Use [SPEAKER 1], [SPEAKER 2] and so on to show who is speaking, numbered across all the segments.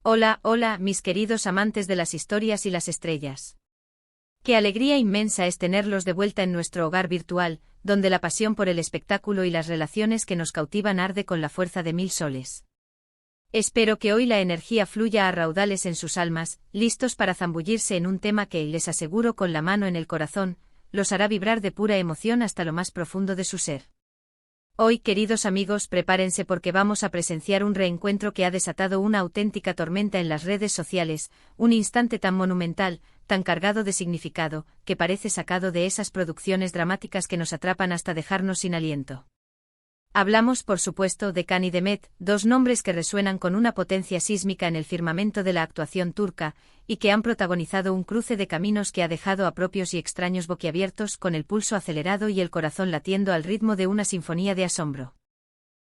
[SPEAKER 1] Hola, hola, mis queridos amantes de las historias y las estrellas. Qué alegría inmensa es tenerlos de vuelta en nuestro hogar virtual, donde la pasión por el espectáculo y las relaciones que nos cautivan arde con la fuerza de 1000 soles. Espero que hoy la energía fluya a raudales en sus almas, listos para zambullirse en un tema que, les aseguro con la mano en el corazón, los hará vibrar de pura emoción hasta lo más profundo de su ser. Hoy, queridos amigos, prepárense porque vamos a presenciar un reencuentro que ha desatado una auténtica tormenta en las redes sociales, un instante tan monumental, tan cargado de significado, que parece sacado de esas producciones dramáticas que nos atrapan hasta dejarnos sin aliento. Hablamos, por supuesto, de Can y Demet, dos nombres que resuenan con una potencia sísmica en el firmamento de la actuación turca, y que han protagonizado un cruce de caminos que ha dejado a propios y extraños boquiabiertos, con el pulso acelerado y el corazón latiendo al ritmo de una sinfonía de asombro.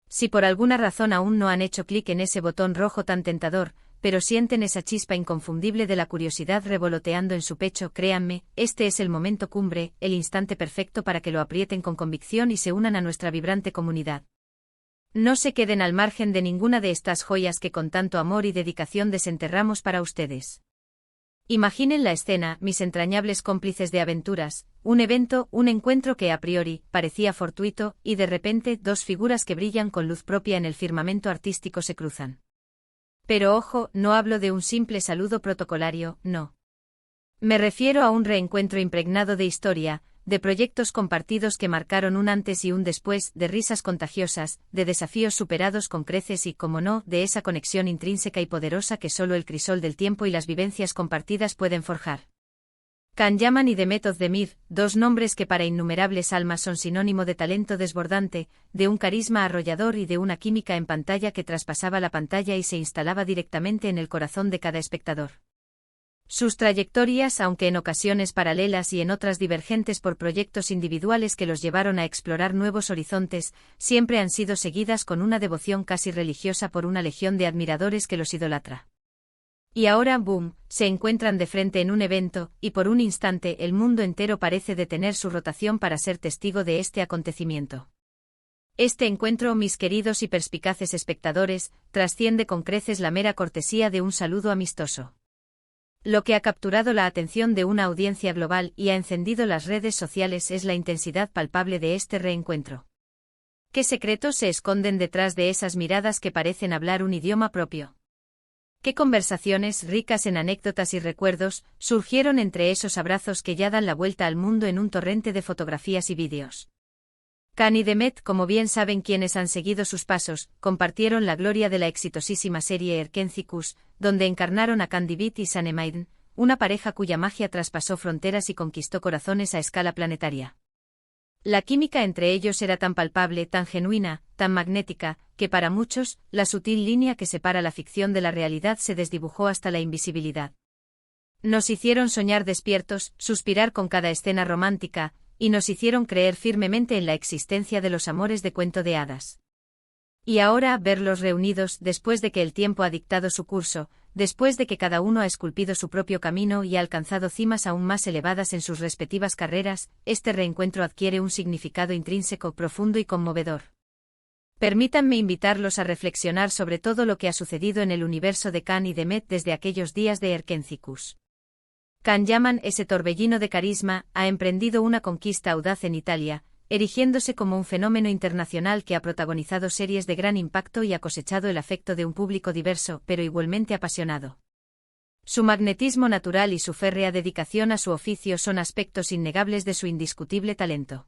[SPEAKER 1] Si por alguna razón aún no han hecho clic en ese botón rojo tan tentador, pero sienten esa chispa inconfundible de la curiosidad revoloteando en su pecho, créanme, este es el momento cumbre, el instante perfecto para que lo aprieten con convicción y se unan a nuestra vibrante comunidad. No se queden al margen de ninguna de estas joyas que con tanto amor y dedicación desenterramos para ustedes. Imaginen la escena, mis entrañables cómplices de aventuras, un evento, un encuentro que a priori parecía fortuito, y de repente dos figuras que brillan con luz propia en el firmamento artístico se cruzan. Pero ojo, no hablo de un simple saludo protocolario, no. Me refiero a un reencuentro impregnado de historia, de proyectos compartidos que marcaron un antes y un después, de risas contagiosas, de desafíos superados con creces y, como no, de esa conexión intrínseca y poderosa que solo el crisol del tiempo y las vivencias compartidas pueden forjar. Can Yaman y Demet Özdemir, dos nombres que para innumerables almas son sinónimo de talento desbordante, de un carisma arrollador y de una química en pantalla que traspasaba la pantalla y se instalaba directamente en el corazón de cada espectador. Sus trayectorias, aunque en ocasiones paralelas y en otras divergentes por proyectos individuales que los llevaron a explorar nuevos horizontes, siempre han sido seguidas con una devoción casi religiosa por una legión de admiradores que los idolatra. Y ahora, boom, se encuentran de frente en un evento, y por un instante el mundo entero parece detener su rotación para ser testigo de este acontecimiento. Este encuentro, mis queridos y perspicaces espectadores, trasciende con creces la mera cortesía de un saludo amistoso. Lo que ha capturado la atención de una audiencia global y ha encendido las redes sociales es la intensidad palpable de este reencuentro. ¿Qué secretos se esconden detrás de esas miradas que parecen hablar un idioma propio? ¿Qué conversaciones, ricas en anécdotas y recuerdos, surgieron entre esos abrazos que ya dan la vuelta al mundo en un torrente de fotografías y vídeos? Can y Demet, como bien saben quienes han seguido sus pasos, compartieron la gloria de la exitosísima serie Erkencikus, donde encarnaron a Candibit y Sanemaiden, una pareja cuya magia traspasó fronteras y conquistó corazones a escala planetaria. La química entre ellos era tan palpable, tan genuina, tan magnética, que para muchos, la sutil línea que separa la ficción de la realidad se desdibujó hasta la invisibilidad. Nos hicieron soñar despiertos, suspirar con cada escena romántica, y nos hicieron creer firmemente en la existencia de los amores de cuento de hadas. Y ahora, verlos reunidos, después de que el tiempo ha dictado su curso, después de que cada uno ha esculpido su propio camino y ha alcanzado cimas aún más elevadas en sus respectivas carreras, este reencuentro adquiere un significado intrínseco, profundo y conmovedor. Permítanme invitarlos a reflexionar sobre todo lo que ha sucedido en el universo de Can y Demet desde aquellos días de Erkencikus. Can Yaman, ese torbellino de carisma, ha emprendido una conquista audaz en Italia, erigiéndose como un fenómeno internacional que ha protagonizado series de gran impacto y ha cosechado el afecto de un público diverso, pero igualmente apasionado. Su magnetismo natural y su férrea dedicación a su oficio son aspectos innegables de su indiscutible talento.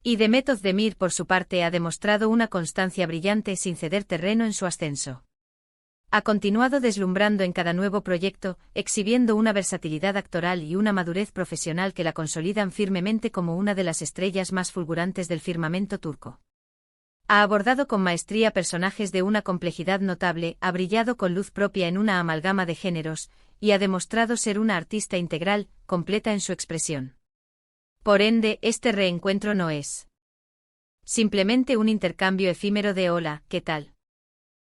[SPEAKER 1] Y Demet Özdemir, por su parte, ha demostrado una constancia brillante sin ceder terreno en su ascenso. Ha continuado deslumbrando en cada nuevo proyecto, exhibiendo una versatilidad actoral y una madurez profesional que la consolidan firmemente como una de las estrellas más fulgurantes del firmamento turco. Ha abordado con maestría personajes de una complejidad notable, ha brillado con luz propia en una amalgama de géneros, y ha demostrado ser una artista integral, completa en su expresión. Por ende, este reencuentro no es simplemente un intercambio efímero de hola, ¿qué tal?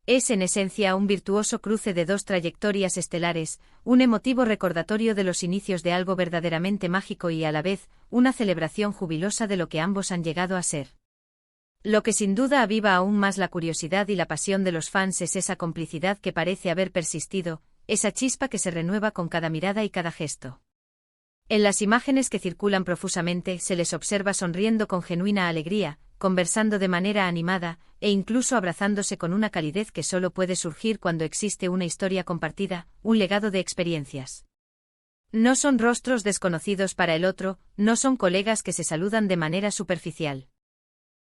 [SPEAKER 1] Es en esencia un virtuoso cruce de dos trayectorias estelares, un emotivo recordatorio de los inicios de algo verdaderamente mágico y a la vez, una celebración jubilosa de lo que ambos han llegado a ser. Lo que sin duda aviva aún más la curiosidad y la pasión de los fans es esa complicidad que parece haber persistido, esa chispa que se renueva con cada mirada y cada gesto. En las imágenes que circulan profusamente se les observa sonriendo con genuina alegría, conversando de manera animada, e incluso abrazándose con una calidez que solo puede surgir cuando existe una historia compartida, un legado de experiencias. No son rostros desconocidos para el otro, no son colegas que se saludan de manera superficial.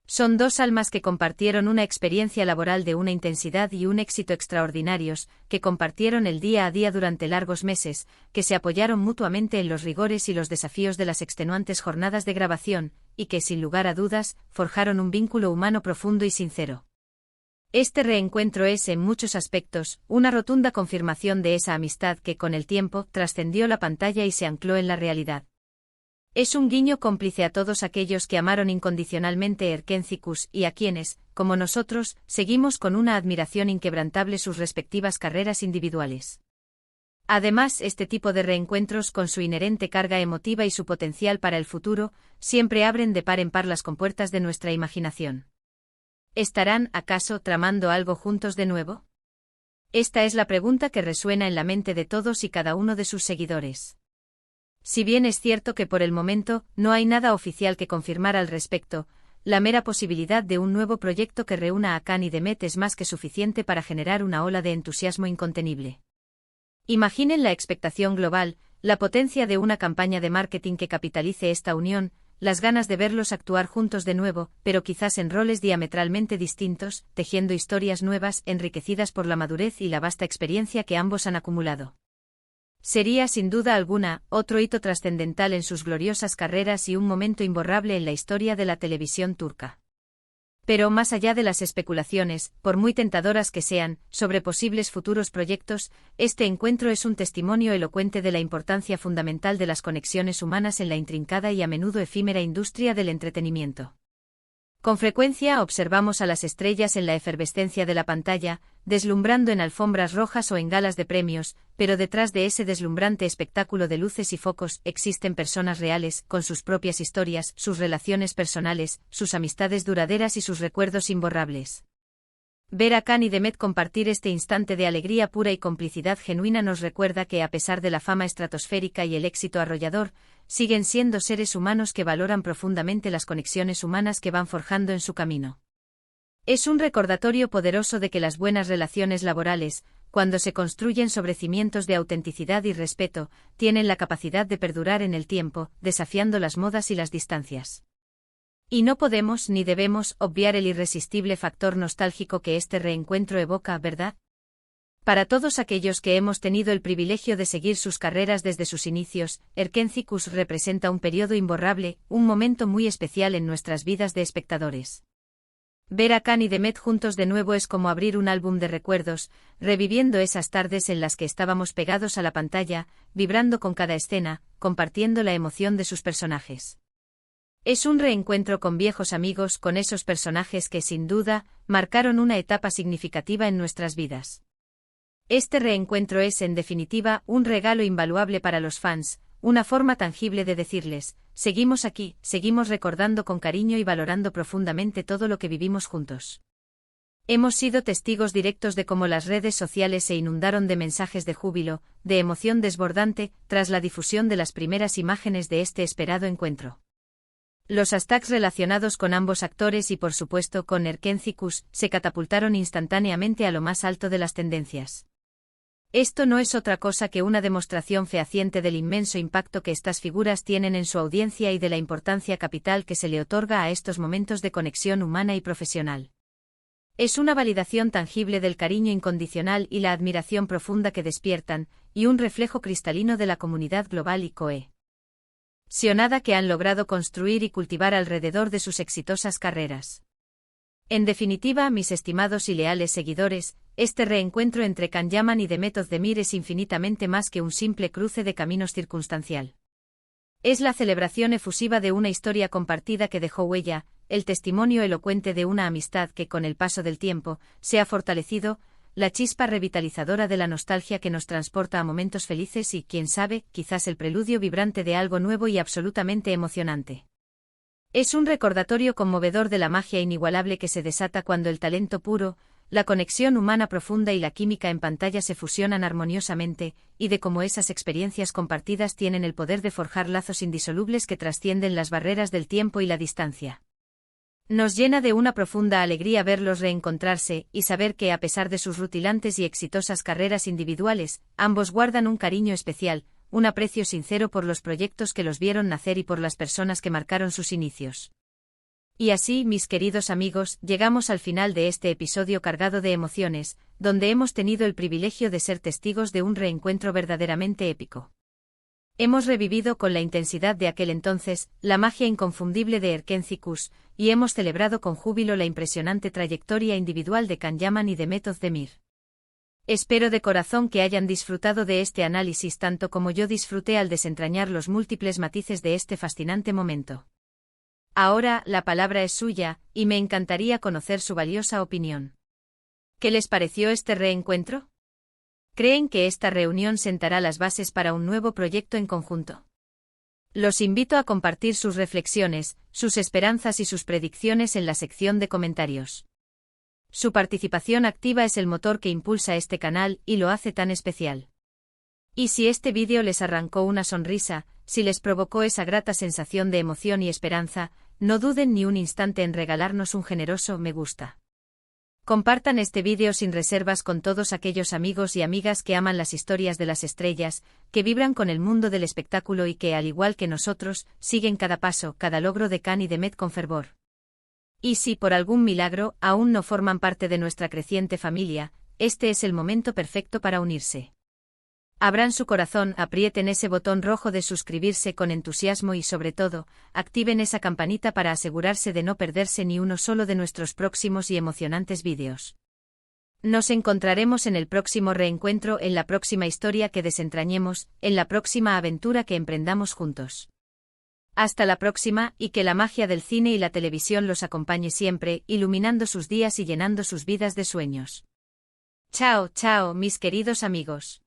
[SPEAKER 1] Son dos almas que compartieron una experiencia laboral de una intensidad y un éxito extraordinarios, que compartieron el día a día durante largos meses, que se apoyaron mutuamente en los rigores y los desafíos de las extenuantes jornadas de grabación, y que, sin lugar a dudas, forjaron un vínculo humano profundo y sincero. Este reencuentro es, en muchos aspectos, una rotunda confirmación de esa amistad que, con el tiempo, trascendió la pantalla y se ancló en la realidad. Es un guiño cómplice a todos aquellos que amaron incondicionalmente Erkénzicus y a quienes, como nosotros, seguimos con una admiración inquebrantable sus respectivas carreras individuales. Además, este tipo de reencuentros, con su inherente carga emotiva y su potencial para el futuro, siempre abren de par en par las compuertas de nuestra imaginación. ¿Estarán, acaso, tramando algo juntos de nuevo? Esta es la pregunta que resuena en la mente de todos y cada uno de sus seguidores. Si bien es cierto que por el momento no hay nada oficial que confirmar al respecto, la mera posibilidad de un nuevo proyecto que reúna a Khan y Demet es más que suficiente para generar una ola de entusiasmo incontenible. Imaginen la expectación global, la potencia de una campaña de marketing que capitalice esta unión, las ganas de verlos actuar juntos de nuevo, pero quizás en roles diametralmente distintos, tejiendo historias nuevas enriquecidas por la madurez y la vasta experiencia que ambos han acumulado. Sería, sin duda alguna, otro hito trascendental en sus gloriosas carreras y un momento imborrable en la historia de la televisión turca. Pero más allá de las especulaciones, por muy tentadoras que sean, sobre posibles futuros proyectos, este encuentro es un testimonio elocuente de la importancia fundamental de las conexiones humanas en la intrincada y a menudo efímera industria del entretenimiento. Con frecuencia observamos a las estrellas en la efervescencia de la pantalla, deslumbrando en alfombras rojas o en galas de premios, pero detrás de ese deslumbrante espectáculo de luces y focos existen personas reales, con sus propias historias, sus relaciones personales, sus amistades duraderas y sus recuerdos imborrables. Ver a Khan y Demet compartir este instante de alegría pura y complicidad genuina nos recuerda que, a pesar de la fama estratosférica y el éxito arrollador, siguen siendo seres humanos que valoran profundamente las conexiones humanas que van forjando en su camino. Es un recordatorio poderoso de que las buenas relaciones laborales, cuando se construyen sobre cimientos de autenticidad y respeto, tienen la capacidad de perdurar en el tiempo, desafiando las modas y las distancias. Y no podemos ni debemos obviar el irresistible factor nostálgico que este reencuentro evoca, ¿verdad? Para todos aquellos que hemos tenido el privilegio de seguir sus carreras desde sus inicios, Erkénzicus representa un periodo imborrable, un momento muy especial en nuestras vidas de espectadores. Ver a Khan y Demet juntos de nuevo es como abrir un álbum de recuerdos, reviviendo esas tardes en las que estábamos pegados a la pantalla, vibrando con cada escena, compartiendo la emoción de sus personajes. Es un reencuentro con viejos amigos, con esos personajes que, sin duda, marcaron una etapa significativa en nuestras vidas. Este reencuentro es, en definitiva, un regalo invaluable para los fans, una forma tangible de decirles, seguimos aquí, seguimos recordando con cariño y valorando profundamente todo lo que vivimos juntos. Hemos sido testigos directos de cómo las redes sociales se inundaron de mensajes de júbilo, de emoción desbordante, tras la difusión de las primeras imágenes de este esperado encuentro. Los hashtags relacionados con ambos actores y por supuesto con Erkénzicus se catapultaron instantáneamente a lo más alto de las tendencias. Esto no es otra cosa que una demostración fehaciente del inmenso impacto que estas figuras tienen en su audiencia y de la importancia capital que se le otorga a estos momentos de conexión humana y profesional. Es una validación tangible del cariño incondicional y la admiración profunda que despiertan, y un reflejo cristalino de la comunidad global y cohesionada que han logrado construir y cultivar alrededor de sus exitosas carreras. En definitiva, mis estimados y leales seguidores, este reencuentro entre Can Yaman y Demet Özdemir es infinitamente más que un simple cruce de caminos circunstancial. Es la celebración efusiva de una historia compartida que dejó huella, el testimonio elocuente de una amistad que con el paso del tiempo se ha fortalecido, la chispa revitalizadora de la nostalgia que nos transporta a momentos felices y, quién sabe, quizás el preludio vibrante de algo nuevo y absolutamente emocionante. Es un recordatorio conmovedor de la magia inigualable que se desata cuando el talento puro, la conexión humana profunda y la química en pantalla se fusionan armoniosamente, y de cómo esas experiencias compartidas tienen el poder de forjar lazos indisolubles que trascienden las barreras del tiempo y la distancia. Nos llena de una profunda alegría verlos reencontrarse y saber que, a pesar de sus rutilantes y exitosas carreras individuales, ambos guardan un cariño especial, un aprecio sincero por los proyectos que los vieron nacer y por las personas que marcaron sus inicios. Y así, mis queridos amigos, llegamos al final de este episodio cargado de emociones, donde hemos tenido el privilegio de ser testigos de un reencuentro verdaderamente épico. Hemos revivido con la intensidad de aquel entonces la magia inconfundible de Erkencikus, y hemos celebrado con júbilo la impresionante trayectoria individual de Can Yaman y de Meth Özdemir. Espero de corazón que hayan disfrutado de este análisis tanto como yo disfruté al desentrañar los múltiples matices de este fascinante momento. Ahora, la palabra es suya, y me encantaría conocer su valiosa opinión. ¿Qué les pareció este reencuentro? ¿Creen que esta reunión sentará las bases para un nuevo proyecto en conjunto? Los invito a compartir sus reflexiones, sus esperanzas y sus predicciones en la sección de comentarios. Su participación activa es el motor que impulsa este canal y lo hace tan especial. Y si este vídeo les arrancó una sonrisa, si les provocó esa grata sensación de emoción y esperanza, no duden ni un instante en regalarnos un generoso me gusta. Compartan este vídeo sin reservas con todos aquellos amigos y amigas que aman las historias de las estrellas, que vibran con el mundo del espectáculo y que, al igual que nosotros, siguen cada paso, cada logro de Can y de Meth con fervor. Y si por algún milagro aún no forman parte de nuestra creciente familia, este es el momento perfecto para unirse. Abran su corazón, aprieten ese botón rojo de suscribirse con entusiasmo y, sobre todo, activen esa campanita para asegurarse de no perderse ni uno solo de nuestros próximos y emocionantes vídeos. Nos encontraremos en el próximo reencuentro, en la próxima historia que desentrañemos, en la próxima aventura que emprendamos juntos. Hasta la próxima, y que la magia del cine y la televisión los acompañe siempre, iluminando sus días y llenando sus vidas de sueños. Chao, chao, mis queridos amigos.